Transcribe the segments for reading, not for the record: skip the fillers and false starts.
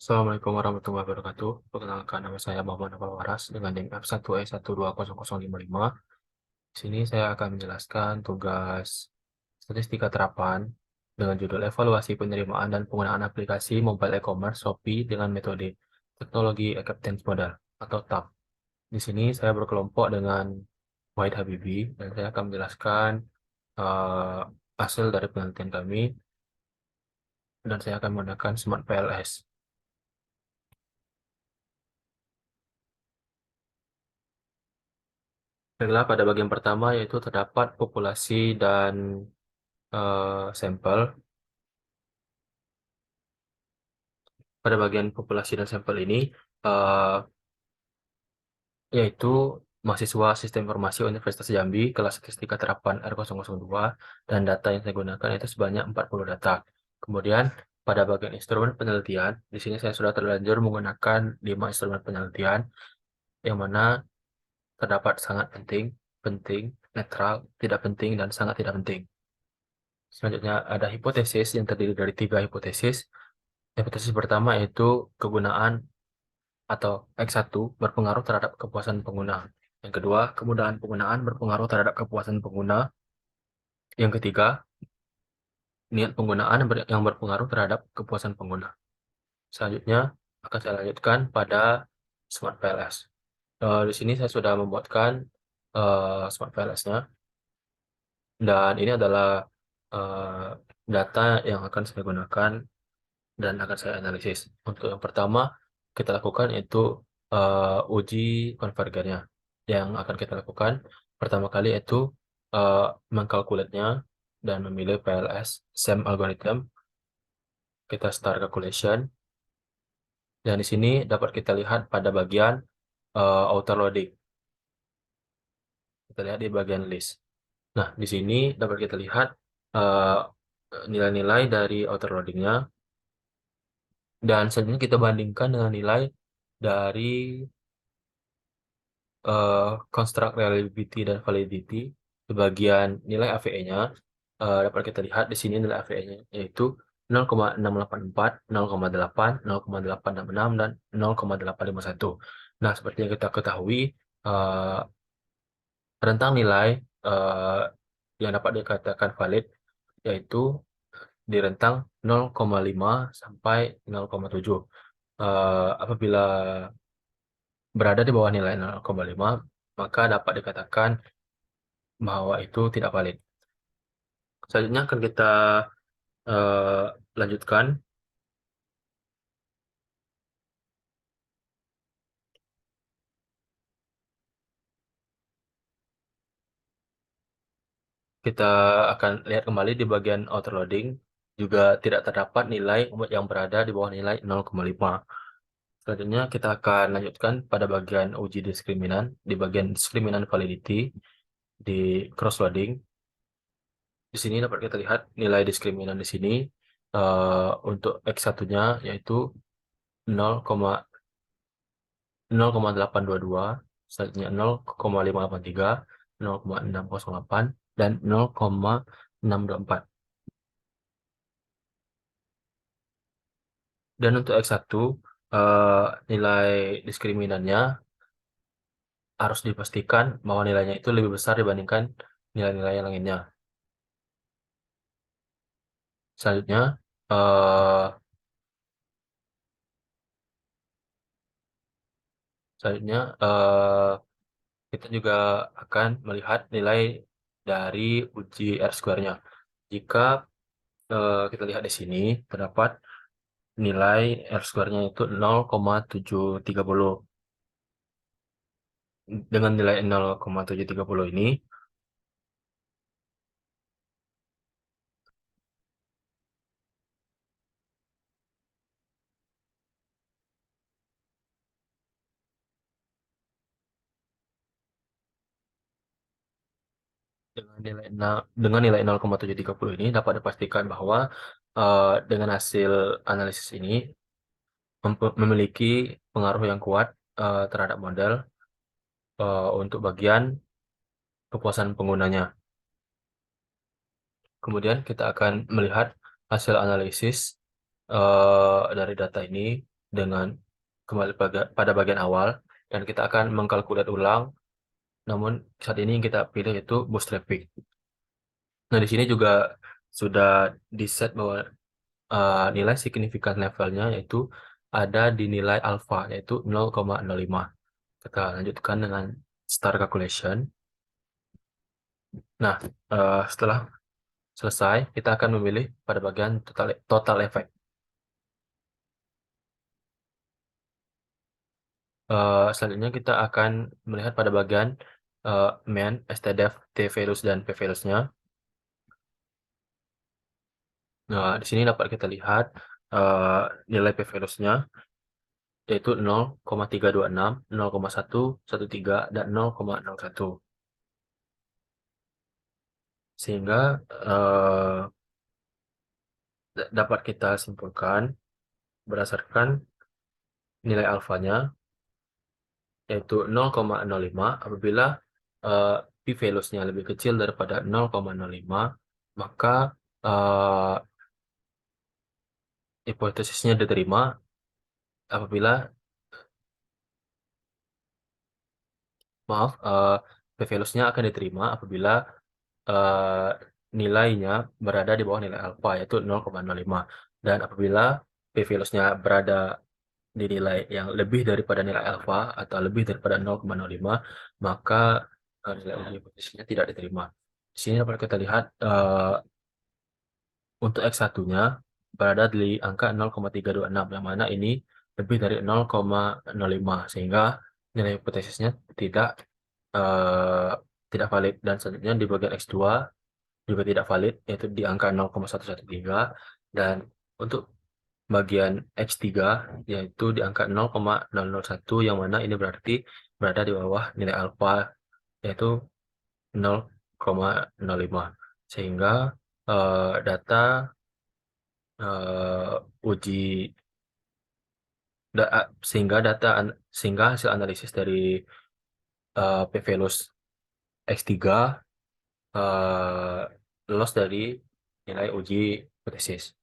Assalamualaikum warahmatullahi wabarakatuh. Perkenalkan, nama saya Muhammad Naufal Waras dengan NIM F1E1200055. Di sini saya akan menjelaskan tugas statistika terapan dengan judul Evaluasi Penerimaan dan Penggunaan Aplikasi Mobile E-commerce Shopee dengan metode Teknologi Acceptance Model atau TAP. Di sini saya berkelompok dengan Wahid Habibi dan saya akan menjelaskan eh, hasil dari penelitian kami dan saya akan menggunakan Smart PLS. Baiklah, pada bagian pertama yaitu terdapat populasi dan sampel. Pada bagian populasi dan sampel ini eh, yaitu mahasiswa Sistem Informasi Universitas Jambi kelas Statistika Terapan R002 dan data yang saya gunakan itu sebanyak 40 data. Kemudian pada bagian instrumen penelitian, di sini saya sudah terlanjur menggunakan 5 instrumen penelitian yang mana terdapat sangat penting, penting, netral, tidak penting, dan sangat tidak penting. Selanjutnya ada hipotesis yang terdiri dari 3 hipotesis. Hipotesis pertama yaitu kegunaan atau X1 berpengaruh terhadap kepuasan pengguna. Yang kedua, kemudahan penggunaan berpengaruh terhadap kepuasan pengguna. Yang ketiga, niat penggunaan yang berpengaruh terhadap kepuasan pengguna. Selanjutnya, akan saya lanjutkan pada Smart PLS. Di sini saya sudah membuatkan Smart PLS-nya, dan ini adalah eh, data yang akan saya gunakan dan akan saya analisis. Untuk yang pertama, kita lakukan itu uji konvergennya. Yang akan kita lakukan pertama kali itu uh, mengkalkulatnya dan memilih PLS SEM algorithm. Kita start calculation. Dan di sini dapat kita lihat pada bagian outer loading. Kita lihat di bagian list. Nah, di sini dapat kita lihat uh, nilai-nilai dari outer loadingnya. Dan selanjutnya kita bandingkan dengan nilai dari construct reliability dan validity di bagian nilai AVE-nya. Dapat kita lihat di sini nilai AVE-nya yaitu 0,684, 0,8, 0,866, dan 0,851. Nah, seperti yang kita ketahui, eh, rentang nilai eh, yang dapat dikatakan valid yaitu di rentang 0,5 sampai 0,7. Apabila berada di bawah nilai 0,5, maka dapat dikatakan bahwa itu tidak valid. Selanjutnya akan kita eh, lanjutkan. Kita akan lihat kembali di bagian outer loading. Juga tidak terdapat nilai yang berada di bawah nilai 0,5. Selanjutnya kita akan lanjutkan pada bagian uji diskriminan. Di bagian diskriminan validity di cross loading. Di sini dapat kita lihat nilai diskriminan di sini untuk X1-nya yaitu 0,822, selanjutnya 0,583, 0,608, dan 0,624. Dan untuk X1, nilai diskriminannya harus dipastikan bahwa nilainya itu lebih besar dibandingkan nilai-nilai yang lainnya. Selanjutnya, eh, selanjutnya kita juga akan melihat nilai dari uji R-square-nya. Jika kita lihat di sini, terdapat nilai R-square-nya itu 0,730. Dengan nilai 0,730 ini, dengan nilai 0,730 ini dapat dipastikan bahwa dengan hasil analisis ini memiliki pengaruh yang kuat terhadap model untuk bagian kepuasan penggunanya. Kemudian kita akan melihat hasil analisis dari data ini. dengan kembali pada bagian awal dan kita akan mengkalkulat ulang, namun saat ini yang kita pilih itu bootstrapping. Nah, di sini juga sudah di-set bahwa nilai signifikan levelnya yaitu ada di nilai alfa yaitu 0,05. Kita lanjutkan dengan start calculation. Nah, setelah selesai, kita akan memilih pada bagian total effect. Selanjutnya kita akan melihat pada bagian main, stdef, t-values, dan p-values-nya. Nah, di sini dapat kita lihat nilai p-values-nya yaitu 0,326, 0,113, dan 0,01. Sehingga dapat kita simpulkan berdasarkan nilai alfanya yaitu 0,05 apabila p-values-nya lebih kecil daripada 0,05, maka hipotesisnya diterima. Apabila p-values-nya akan diterima apabila nilainya berada di bawah nilai alfa yaitu 0,05, dan apabila p-values-nya berada di nilai yang lebih daripada nilai alfa atau lebih daripada 0,05, maka nilai uji hipotesisnya tidak diterima. Di sini dapat kita lihat untuk X1-nya berada di angka 0,326, yang mana ini lebih dari 0,05, sehingga nilai hipotesisnya tidak valid. Dan selanjutnya di bagian X2 juga tidak valid, yaitu di angka 0,113, dan untuk bagian X3 yaitu di angka 0,001, yang mana ini berarti berada di bawah nilai alfa yaitu 0,05, sehingga data uji sehingga hasil analisis dari p-values X3 lolos dari nilai uji hipotesis.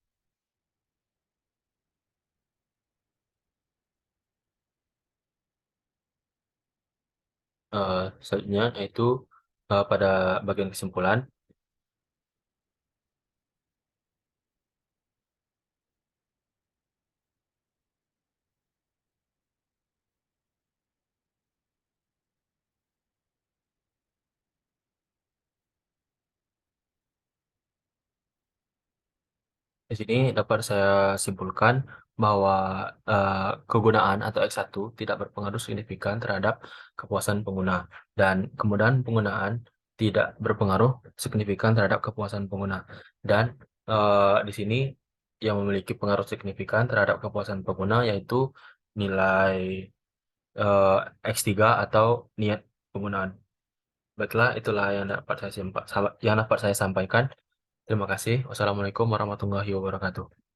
Selanjutnya yaitu pada bagian kesimpulan. Di sini dapat saya simpulkan bahwa kegunaan atau X1 tidak berpengaruh signifikan terhadap kepuasan pengguna, dan kemudahan penggunaan tidak berpengaruh signifikan terhadap kepuasan pengguna. Dan di sini yang memiliki pengaruh signifikan terhadap kepuasan pengguna yaitu nilai X3 atau niat penggunaan. Baiklah, itulah yang dapat saya sampaikan. Terima kasih. Wassalamualaikum warahmatullahi wabarakatuh.